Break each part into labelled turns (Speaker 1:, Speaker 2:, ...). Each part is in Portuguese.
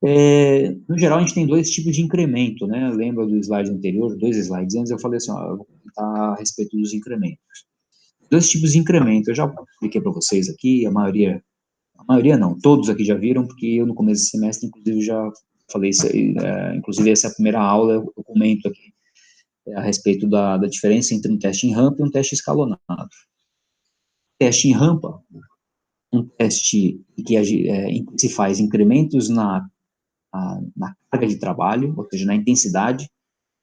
Speaker 1: No geral, a gente tem dois tipos de incremento, né? Lembra do slide anterior, 2 slides antes, eu falei assim, ó, eu vou comentar a respeito dos incrementos. Dois tipos de incremento, eu já expliquei para vocês aqui, a maioria não, todos aqui já viram, porque eu no começo do semestre, inclusive, já falei isso aí, inclusive essa é a primeira aula, eu comento aqui a respeito da diferença entre um teste em rampa e um teste escalonado. Teste em rampa, um teste em que se faz incrementos na carga de trabalho, ou seja, na intensidade.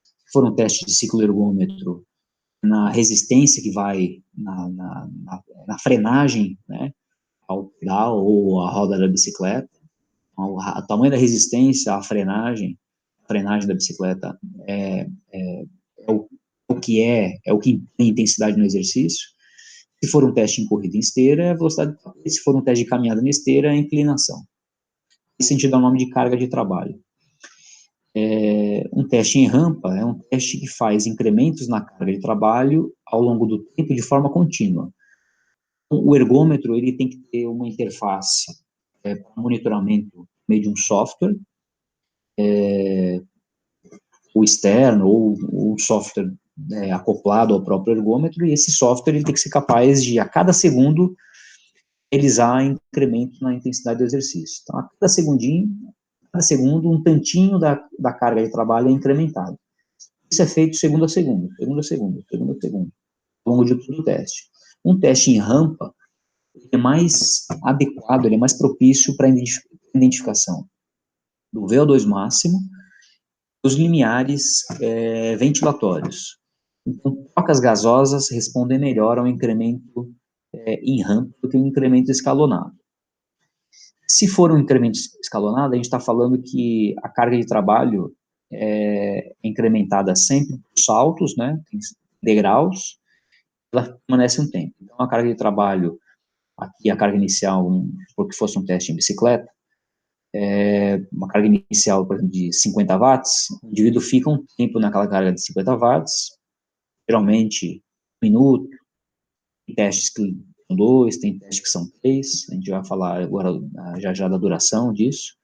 Speaker 1: Se for um teste de ciclo ergômetro, na resistência que vai na frenagem, né, ao pedal ou à roda da bicicleta, o tamanho da resistência à frenagem da bicicleta é o que tem intensidade no exercício. Se for um teste em corrida em esteira, é a velocidade, se for um teste de caminhada na esteira, é a inclinação. Esse a gente dá o nome de carga de trabalho. Um teste em rampa é um teste que faz incrementos na carga de trabalho ao longo do tempo de forma contínua. O ergômetro ele tem que ter uma interface para monitoramento por meio de um software, ou externo, ou um software acoplado ao próprio ergômetro, e esse software ele tem que ser capaz de, a cada segundo, realizar incremento na intensidade do exercício. Então, a cada segundo, um tantinho da carga de trabalho é incrementado. Isso é feito segundo a segundo, ao longo de todo o teste. Um teste em rampa é mais adequado, ele é mais propício para a identificação do VO2 máximo, dos limiares ventilatórios. Então, trocas gasosas respondem melhor ao incremento em rampa do que um incremento escalonado. Se for um incremento escalonado, a gente está falando que a carga de trabalho é incrementada sempre por saltos, né, degraus, ela permanece um tempo. Então, a carga de trabalho, aqui a carga inicial, porque fosse um teste em bicicleta, uma carga inicial, por exemplo, de 50 watts, o indivíduo fica um tempo naquela carga de 50 watts, geralmente 1 minuto, tem testes que são 2, tem testes que são 3, a gente vai falar agora já da duração disso,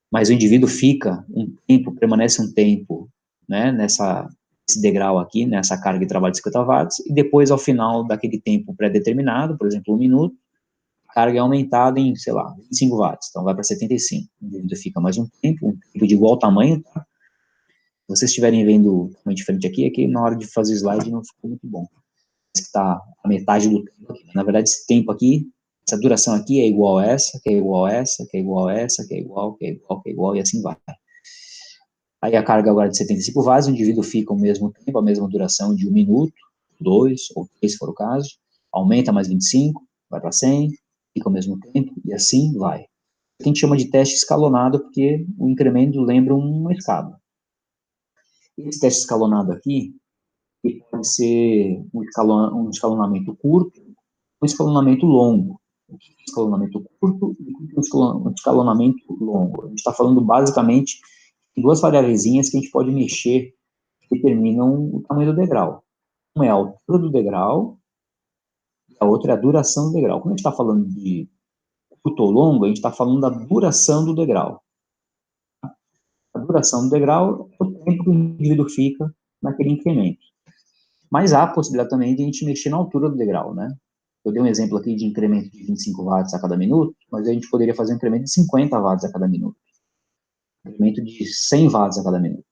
Speaker 1: mas o indivíduo fica um tempo, permanece um tempo, né, nesse degrau aqui, nessa carga de trabalho de 50 watts, e depois, ao final daquele tempo pré-determinado, por exemplo, 1 minuto, a carga é aumentada em, sei lá, 25 watts, então vai para 75, o indivíduo fica mais um tempo de igual tamanho, tá? Se vocês estiverem vendo muito diferente aqui, é que na hora de fazer o slide não ficou muito bom. Que está a metade do tempo aqui. Na verdade, esse tempo aqui, essa duração aqui é igual a essa, que é igual a essa, que é igual a essa, que é igual, que é igual, que é igual, e assim vai. Aí a carga agora é de 75 watts, o indivíduo fica o mesmo tempo, a mesma duração de 1 minuto, 2 ou 3, se for o caso, aumenta mais 25, vai para 100, fica o mesmo tempo, e assim vai. A gente chama de teste escalonado, porque o incremento lembra uma escada. Esse teste escalonado aqui, ele pode ser um escalonamento curto, um escalonamento longo. Um escalonamento curto e um escalonamento longo. A gente está falando basicamente de duas variáveiszinhas que a gente pode mexer que determinam o tamanho do degrau. Uma é a altura do degrau, a outra é a duração do degrau. Quando a gente está falando de curto ou longo, a gente está falando da duração do degrau. A duração do degrau é o tempo que o indivíduo fica naquele incremento. Mas há a possibilidade também de a gente mexer na altura do degrau, né? Eu dei um exemplo aqui de incremento de 25 watts a cada minuto, mas a gente poderia fazer um incremento de 50 watts a cada minuto. Um incremento de 100 watts a cada minuto.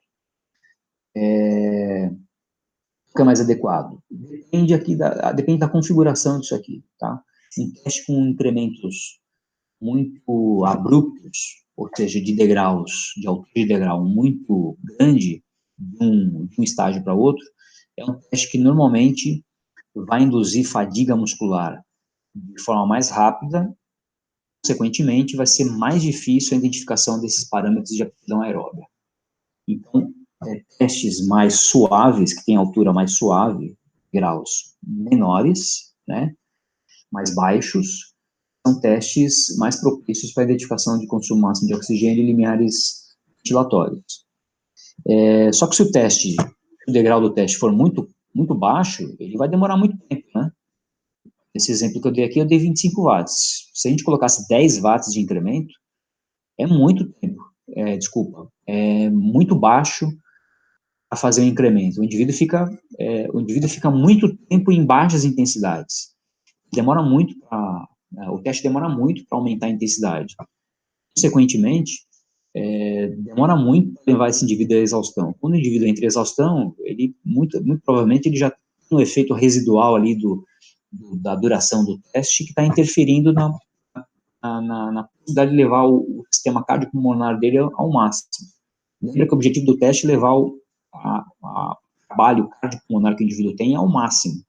Speaker 1: O que é mais adequado? Depende da configuração disso aqui, tá? Um teste com incrementos muito abruptos, ou seja, de degraus, de altura de degrau muito grande, de um estágio para outro, é um teste que normalmente vai induzir fadiga muscular de forma mais rápida, consequentemente, vai ser mais difícil a identificação desses parâmetros de aptidão aeróbica. Então, testes mais suaves, que têm altura mais suave, graus menores, né, mais baixos, são testes mais propícios para a identificação de consumo máximo de oxigênio e limiares ventilatórios. Só que se o degrau do teste for muito, muito baixo, ele vai demorar muito tempo, né? Esse exemplo que eu dei aqui, eu dei 25 watts. Se a gente colocasse 10 watts de incremento, É muito tempo, é muito baixo a fazer um incremento. O indivíduo fica muito tempo em baixas intensidades. Demora muito para, o teste demora muito para aumentar a intensidade. Consequentemente, demora muito para levar esse indivíduo à exaustão. Quando o indivíduo entra em exaustão, ele, muito provavelmente, ele já tem um efeito residual ali da duração do teste que está interferindo na possibilidade de levar o sistema cardiopulmonar dele ao máximo. Lembra que o objetivo do teste é levar o trabalho cardiopulmonar que o indivíduo tem ao máximo.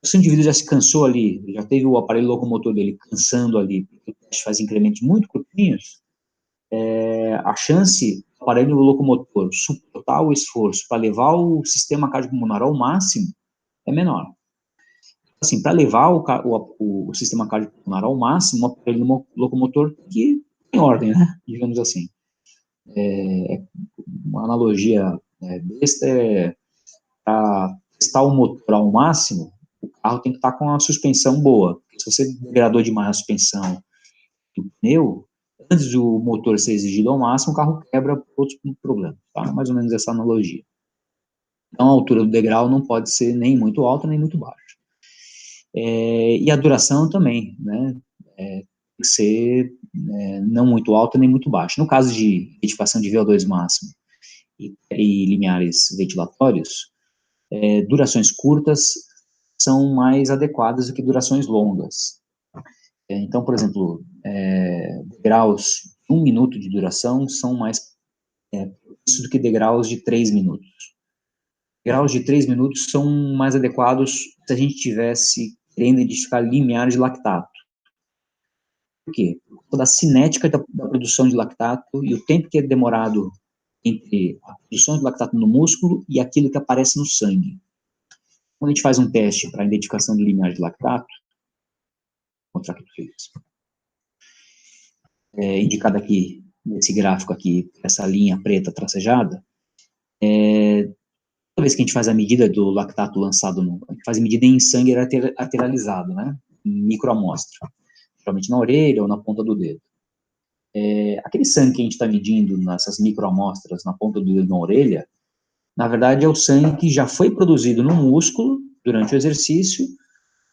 Speaker 1: Se o indivíduo já se cansou ali, já teve o aparelho locomotor dele cansando ali, porque o teste faz incrementos muito curtinhos, a chance do aparelho locomotor suportar o esforço para levar o sistema cardiopulmonar ao máximo é menor. Assim, para levar o sistema cardiopulmonar ao máximo, o aparelho locomotor tem que ir em ordem, né? Digamos assim. Uma analogia besta para testar o motor ao máximo, o carro tem que estar com a suspensão boa. Porque se você degradou demais a suspensão do pneu, antes do motor ser exigido ao máximo, o carro quebra por outros problemas, tá? Mais ou menos essa analogia. Então, a altura do degrau não pode ser nem muito alta, nem muito baixa. E a duração também, né? Tem que ser não muito alta, nem muito baixa. No caso de retificação de VO2 máximo e limiares ventilatórios, durações curtas são mais adequadas do que durações longas. Então, por exemplo, degraus de 1 minuto de duração são mais isso do que degraus de 3 minutos. Degraus de 3 minutos são mais adequados se a gente tivesse querendo identificar limiares de lactato. Por quê? Por conta da cinética da produção de lactato e o tempo que é demorado entre a produção de lactato no músculo e aquilo que aparece no sangue. Quando a gente faz um teste para a identificação do limiar de lactato, vou mostrar aqui para vocês. Indicado aqui, nesse gráfico aqui, essa linha preta tracejada, toda vez que a gente faz a medida do lactato lançado, a gente faz a medida em sangue arterializado, né, em microamostra, geralmente na orelha ou na ponta do dedo. Aquele sangue que a gente está medindo nessas microamostras na ponta do dedo na orelha, na verdade é o sangue que já foi produzido no músculo durante o exercício,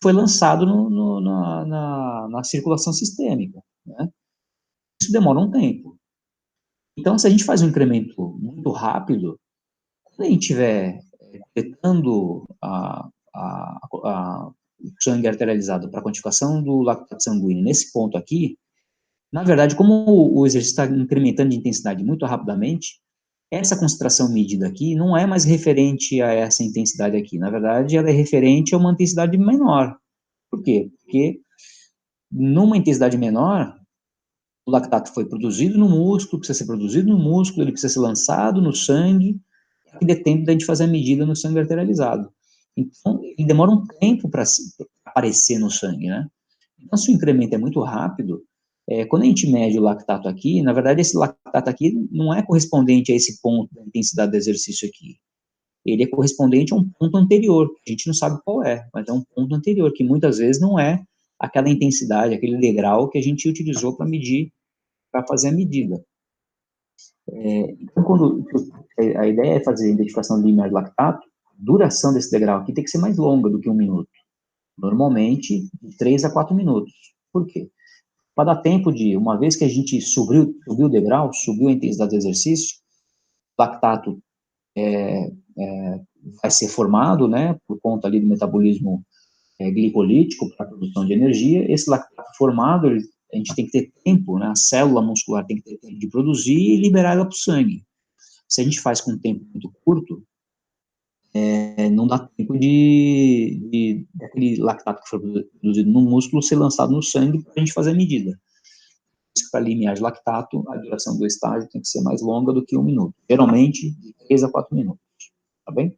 Speaker 1: foi lançado na circulação sistêmica, né? Isso demora um tempo. Então, se a gente faz um incremento muito rápido, quando a gente estiver coletando o sangue arterializado para a quantificação do lactato sanguíneo nesse ponto aqui, na verdade, como o exercício está incrementando de intensidade muito rapidamente, essa concentração medida aqui não é mais referente a essa intensidade aqui. Na verdade, ela é referente a uma intensidade menor. Por quê? Porque numa intensidade menor, o lactato foi produzido no músculo, precisa ser produzido no músculo, ele precisa ser lançado no sangue, e dê tempo da gente fazer a medida no sangue arterializado. Então, ele demora um tempo para aparecer no sangue, né? Então, se o incremento é muito rápido, quando a gente mede o lactato aqui, na verdade, esse lactato aqui não é correspondente a esse ponto da intensidade do exercício aqui. Ele é correspondente a um ponto anterior, a gente não sabe qual é, mas é um ponto anterior, que muitas vezes não é aquela intensidade, aquele degrau que a gente utilizou para medir, para fazer a medida. Então, a ideia é fazer a identificação linear de lactato, a duração desse degrau aqui tem que ser mais longa do que 1 minuto. Normalmente, de 3 a 4 minutos. Por quê? Para dar tempo de, uma vez que a gente subiu o degrau, subiu a intensidade do exercício, o lactato vai ser formado, né, por conta ali do metabolismo glicolítico para a produção de energia. Esse lactato formado, a gente tem que ter tempo, né, a célula muscular tem que ter tempo de produzir e liberar ela para o sangue. Se a gente faz com um tempo muito curto, não dá tempo daquele lactato que foi produzido no músculo ser lançado no sangue para a gente fazer a medida. Para limiar de lactato, a duração do estágio tem que ser mais longa do que 1 minuto, geralmente de 3 a 4 minutos, tá bem?